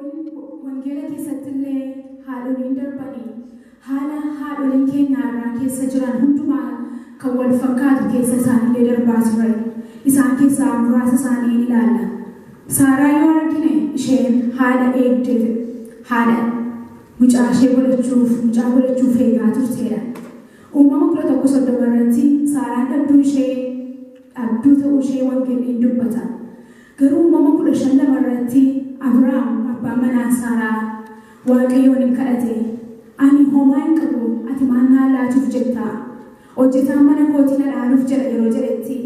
wangeela keessattillee haadholiin darbanii haala haadholiin keenya irraa keessa jiran hundumaa kan wal fakkaatu keessa isaaniillee darbaa turan. Isaan keessaa muraasa isaanii ni ilaalla. Saaraa yoo argine isheen haadha eegdee haadha mucaa godhachuuf eegaa turteedha. Uumama 11:30 irratti Saaraan dhabduu ta'uu ishee wangeelliin dubbata. Garuu uumama 15 irratti Abrahaam abbaan manaa Saaraa Waaqayyoon hin kadhate. Ani homaa hin qabu, ati maal naa laatuuf jetta? Hojjetaan mana kootii na dhaaluuf jedha yeroo jedhetti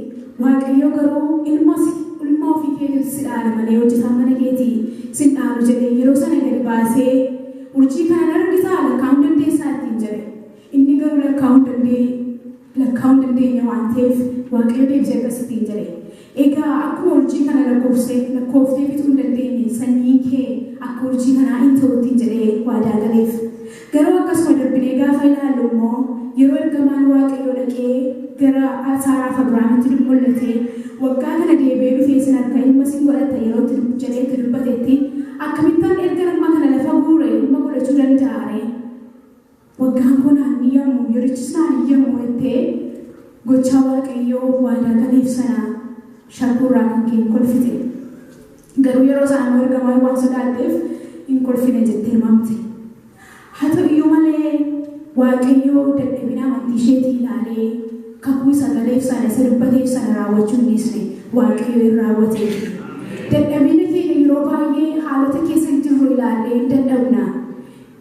Waaqayyo garuu ilma ofii keetiif si dhaala malee hojjetaan mana keetii si dhaalu jedhee yeroo sana gadi baasee urjii kana argisaa lakkaa'uu dandeessaa ittiin jedhe. Inni garuu lakkaa'uu dandeenya waan ta'eef Waaqayyo deebisee akkasittiin jedhe. Egaa akkuma urjii kana lakkooftee fixuu hin dandeenye sanyiin kee akka urjii kanaa hin ta'uutiin jedhee waadaa galeef. Garuu akkasuma darbinee gaafa ilaallu immoo yeroo ergamaan Waaqayyoo dhaqee gara Saaraaf Abrahaamitti mul'ate waggaa kana deebi'ee dhufee sin harka ilma sin godhatta yeroo jedhee dubbatetti akkamittaan erga nama kana lafa guure ilma godhachuu danda'are. Waggaan kun ni yommuu yerichisnaan yommuu ittee gochaa Waaqayyoo waadaa galeef sana shakuurraa kan kee kolfite. Garuu yeroo isaan ergamaa waan sodaatteef hin kolfine jettee himamte. Haa ta'u iyyuu malee Waaqayyoo dadhabina amantii isheetii ilaalee kakuu sagaleef sana isa dubbateef sana raawwachuu hin dhiisne Waaqayyo hin raawwate. Dadhabina keenya yeroo baay'ee haalota keessa jirru ilaallee hin dadhabna.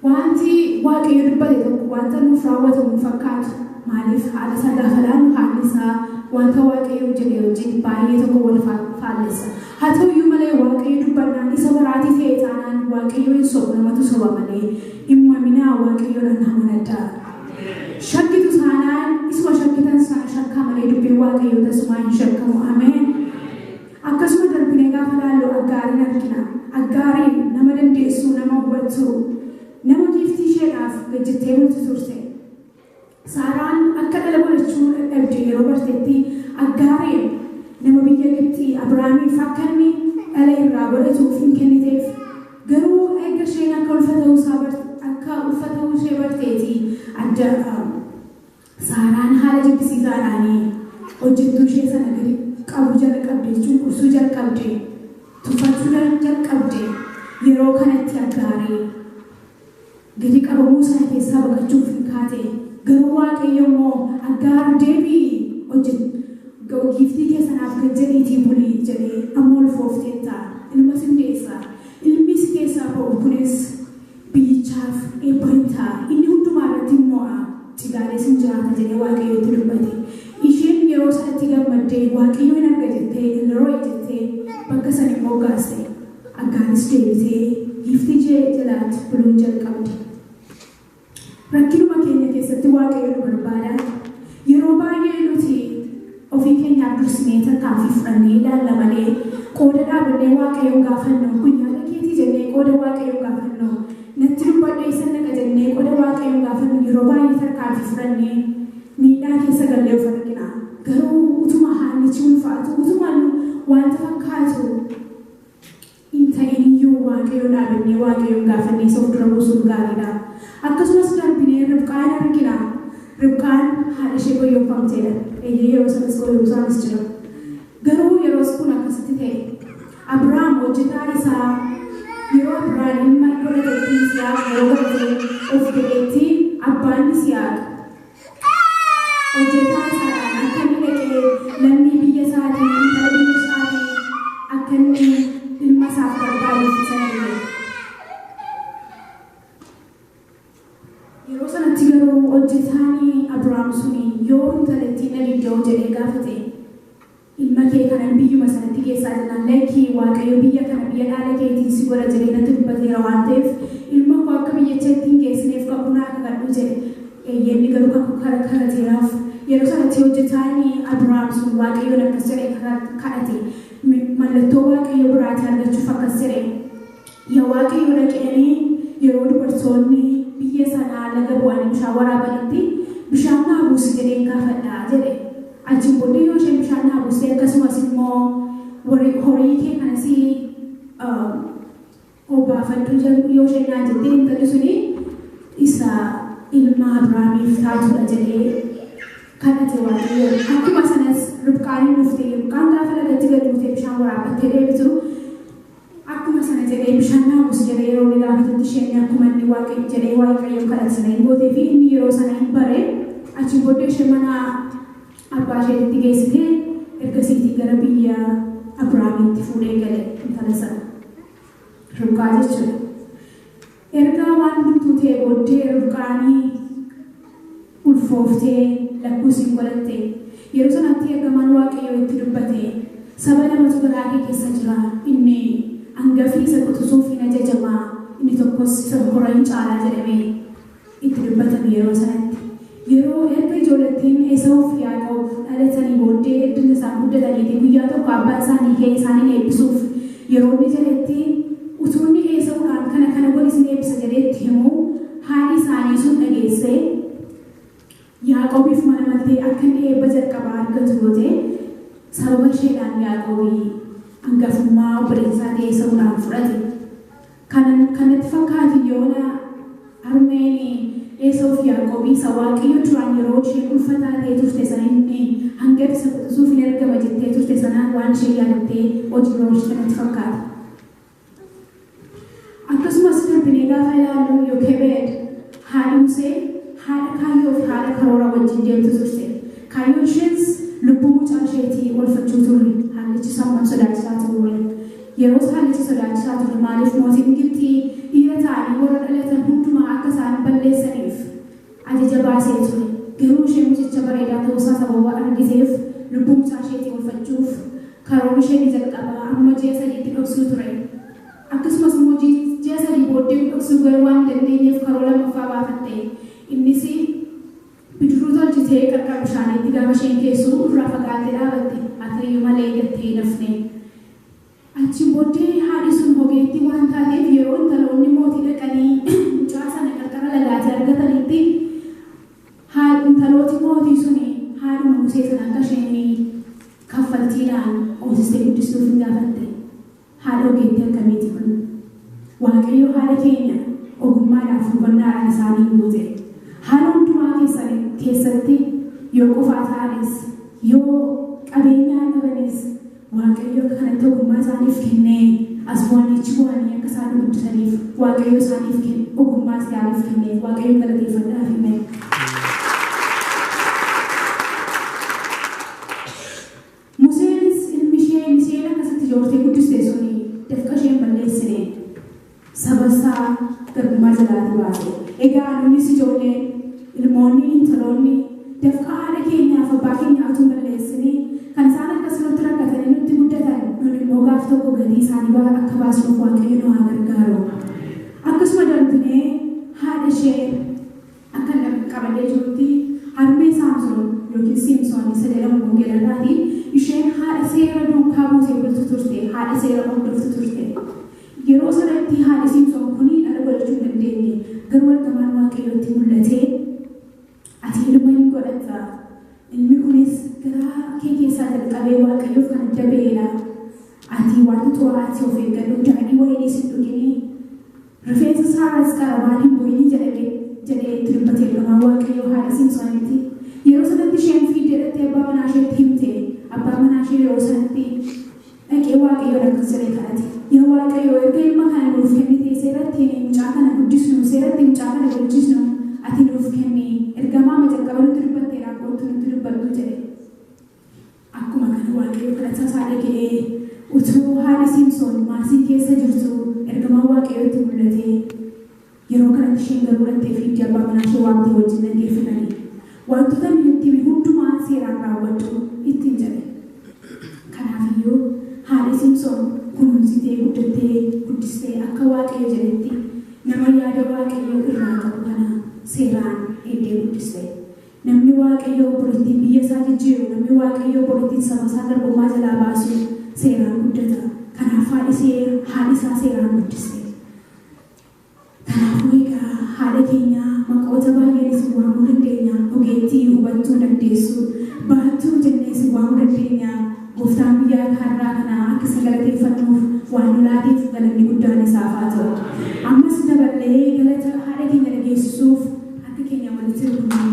Wanti Waaqayyo dubbate tokko wanta nuuf raawwatamu fakkaatu. Maaliif haala isaa gaafa ilaallu haalli isaa wanta Waaqayyo jedhe wajjin baay'ee tokko wal faallessa. Haa ta'u iyyuu malee Waaqayyo dubbannaan isa waraatii ta'e taanaan Waaqayyo hin sobu namatu soba malee dhimma minaa Waaqayyoodhaan nama addaa. Shakkitu taanaan isuma shakkitan sana shakkaa malee dubbiin Waaqayyo tasumaa hin shakkamu. Ameen. Akkasuma darbinee gaafa ilaallu Aggaariin argina. Aggaariin nama dandeessu, nama hubattu, nama giiftii isheedhaaf gajjattee bultu turte. Saaraan akka dhala godhachuu dadhabde yeroo barteetti Aggaariin nama biyya Gibxii Abrahaamiif akka inni dhala irraa godhatuuf hin kenniteef. Garuu eegga isheen akka ulfata'uu ishee barteeti adda Saaraan haala jibbisiisaadhaan hojjettuu ishee sana gadi qabu jalqabde cunqursuu jalqabde tuffachuu jalqabde. Yeroo kanatti Aggaariin gadi qabamuu sana keessaa baqachuuf hin kaate. Garuu Waaqayyo immoo Aggaar deebii giiftii keessanaaf kan jedhiitii bulii jedhee amma ulfoofteetta ilma sin deessa. Ilmi si keessaa ba'u kunis biyyichaaf eebba hin ta'a. Inni hundumaa irratti immoo cigaalee sin jiraata jedhee Waaqayyotti dubbate. Isheen yeroo sanatti gammaddee Waaqayyo hin arga jettee yeroo jettee bakka sana immoo gaaste. Aggaaris deebitee giiftii ishee jalaatti buluun jalqabde. Rakkinuma keenya keessatti Waaqayyo nu barbaada. Yeroo baay'ee nuti ofii keenyaaf dursinee tarkaanfii fudhannee ilaalla malee qooda dhaabannee Waaqayyoon gaafannu guyyaa keetii jennee qooda Waaqayyoon gaafannu natti dubbadhee isa naqa jennee qooda Waaqayyoon gaafannu yeroo baay'ee tarkaanfii fudhannee miidhaa keessa gallee of argina. Garuu utuma haallichi ulfaatu utuma wanta fakkaatu hin ta'in iyyuu Waaqayyoon dhaabannee Waaqayyoon gaafannee isa of dura buusuun gaariidha. Akkasumas darbinee Ribqaan argina. Ribqaan haadha ishee goyoomfamteedha. Yeroo sanas goyoomsaanis jira. Garuu yeroo kun akkasitti ta'e Abrahaam hojjetaa isaa yeroo Abrahaam ilma godhateetti Yisihaaq yeroo godhatee of godheetti abbaan Yisihaaq hojjetaa isaadhaan akka inni dhaqee lammii biyya isaatii intala biyya isaatii akka inni ilma isaaf barbaaduuf isa dhaqee. Yeroo sanatti garuu hojjetaan Abrahaam suni yoo intalattii na diddoo jedhee gaafate ilma kee kanan biyyuma sanatti keessaa jennaan lakkii Waaqayyo biyya kana biyya dhaala keetiin si godha jedhee natti dubbateera waan ta'eef ilma koo akka biyyichaatti hin geessineef kakuu akka gadhu jedhe. Eeyyamni garuu kakuu karateeraaf yeroo sanatti hojjetaan Abrahaam sun Waaqayyoon akkas jedhee kadhate mallattoo Waaqayyo biraatii argachuuf akkas jedhe. Yaa Waaqayyo dhaqanii yeroo dubartoonni biyya sanaa laga bu'anii bishaan waraabanitti bishaan naa buusi jedheen gaafadhaa jedhe. Achiin booddee yoo isheen bishaan naa buusee akkasumas immoo horii kee kanas obaa gaafadhu jedhu yoo sheenaa jettee intalli suni isa ilma Abrahaamiif taatudha jedhee kadhate waaqayyo. Akkuma sanas Ribqaan dhuftee Ribqaan gaafa lagatti gadi buutee bishaan waraabbattee deebitu akkuma sana jedhee bishaan naamus jedhee yeroo inni gaafatutti isheen akkuma inni waaqayyo jedhee waaqayyo kadhate sana hin gootee fi inni yeroo sana hin bare achi booddee ishee mana abbaa isheetti geessitee ergasiitii gara biyya Abrahaamiitti fuudhee gale intala sana Ribqaa jechuudha. Erga waan hundumtuu ta'e booddee Ribqaanii ulfooftee lakkuusiin godhatte yeroo sanatti ergamaan waaqayyo itti dubbate saba lamatu garaa kee keessa jira inni hangafni isa quxisuuf hin ajajamaa inni tokkos isa bokora hin caalaa jedhamee itti dubbatame yeroo sanatti. Yeroo erga ijoollettiin Esaawuf Yaaqoob dhalatanii booddee hedduun isaan guddatanii guyyaa tokko abbaan isaanii ka'ee isaanii eebbisuuf yeroo inni jedhetti utuu inni Esaawudhaan kana godhi isin eebbisa jedheetti himu haadhi isaanii sun dhageessee Yaaqoobiif mana maltee akka inni eebba jalqabaa argatu goote sababa isheedhaan Yaaqoobii hangafummaa obboleessaa ta'e Esaawudhaan fudhate. Kanatti fakkaatu yoona harmeen Esaawuf Yaaqoobii isa waaqayyo duraan yeroo isheen ulfataa ta'e turte sana inni hangafa isa quxisuuf hin ergama jettee turte sanaan waan ishee yaadattee hojii roobishee kanatti fakkaata. Akkasumas darbinee gaafa ilaallu Yookebed haadhi Musee haadha kaayyoo fi haadha karoora wajjin deemtu turte. Kaayyoon ishees lubbuu mucaa isheetii oolfachuu turre. Haallichi sammuu sodaachisaa ture. Yeroo haallichi sodaachisaa ture maaliif mootiin Gibxii dhiira ta'anii warra dhalatan hundumaa akka isaan balleessaniif ajaja baasee ture. Garuu ishee mucicha bareedaa ta'uusaa sababa argiteef lubbuu mucaa isheetii oolfachuuf karoora ishee jalqabaa amma ji'a sadiitti dhoksuu ture. Akkasumas immoo ji'a sadii booddee dhoksuu garuu waan dandeenyeef karoora lammaffaa baafatte. Innis bidiruu tolchitee qarqara bishaaniitti gaafa isheen keessuu irraa fagaattee dhaabatte haa ta'uyyuu malee gattee nafne. Achi booddee haadhi sun ogeettii waan taateef yeroo intaloonni mootii dhaqanii mucaa sana qarqara lagaatii argatanitti intalooti mootii suni haadhuma Musee sana akka isheen kaffaltiidhaan hoosistee guddistuuf hin gaafatte. Haadha ogeettii akkamiiti kun? Waaqayyo haadha keenya ogummaadhaaf hubannaadhaan isaanii guute. Haala hundumaa keessatti yoo qofaa ta'anis yoo qabeenyaa dhabanis waaqayyo kanatti ogummaa isaaniif kennee as bu'aniichi bu'anii akka isaan guddisaniif waaqayyo isaaniif ogummaa isaaniif kennee waaqayyo galateeffadhaaf himee. Museenis ilmi isheen akkasitti ijooltee guddistee suni dafqa isheen balleessine saba isaa garbummaa jalaatii baase. Egaa nunis ijoollee ilmoonni intaloonni dafqa haadha keenyaaf abbaa keenyaa utuu balleessine kan isaan akkasumatti rakkatanii nutti guddatan nun immoo gaaf tokko gatii isaanii akka baasuuf waaqayyo nu haa gargaaru. Akkasuma darbinee haadha ishee akka qabadee jirutti harmee Saamsoon yookiin Simsoon isa jedhamu Geerarraatiin isheen haadha seera duukaa buutee bultu turte, haadha seera hordoftu turte. Yeroo sanatti haadhi Simsoon kuni dhala godhachuu hin dandeenye garuu ergamaan waaqayyootti mul'atee ati ilma hin godhatta. Ilmi kunis garaa kee keessaa jalqabee waaqayyoof kan adda ba'eedha. Ati waan xuraa'aatti of eeggadhu daadhii wayinii sin dhuginii rifeensa saaraas qarabaan hin bu'inii jedhee itti dubbate ergamaan waaqayyoo haadha Simsoonitti. Yeroo sanatti isheen fiiddee dhattee abbaa manaa isheetti himte. Abbaa manaa ishee yeroo sanatti dhaqee waaqayyoon akkas jedhee kadhate. Yaa waaqayyoo erga ilma kana nuuf kennitee seeratti mucaa kana guddisnu seeratti mucaa kana guddisnu ati nuuf kenni ergamaa jalqaba nutti dubbattee raakootu nutti dubbadhu jedhe. Akkuma kana waaqayyo kadhata isaa dhaga'ee utuu haadhi Simsoon maasii keessa jirtu ergamaa waaqayyootti mul'atee yeroo kanatti isheen garuu dhattee fiiddee abbaa manaa ishee waamtee wajjin dhaggeeffatanii wantoota nutti hundumaa seeraan raawwadhu ittiin jedhe. Kanaafiyyuu haadhi Simsoon kunuunsitee guddistee akka waaqayyo jedhetti nama yaada waaqayyoo irraa qabu kana seeraan eegdee guddiste. Namni waaqayyoo obboleettiin biyya isaa jijjiiru, namni waaqayyoo obboleettiin saba isaa garbummaa jalaa baasu seeraan guddata. Kanaaf haadhi isaa seeraan guddiste. Kanaafuu egaa haadha keenya maqoota baay'een isin waamuu dandeenya. Ogeettii hubachuu dandeessu, baattuu jennee isin waamuu dandeenya. Gooftaan biyya har'aa kana akka isa galateeffannuuf waan nu laateef galanni guddaan isaaf haa ta'u. galata haadha keenya dhageessisuuf akka keenya walitti dhufnee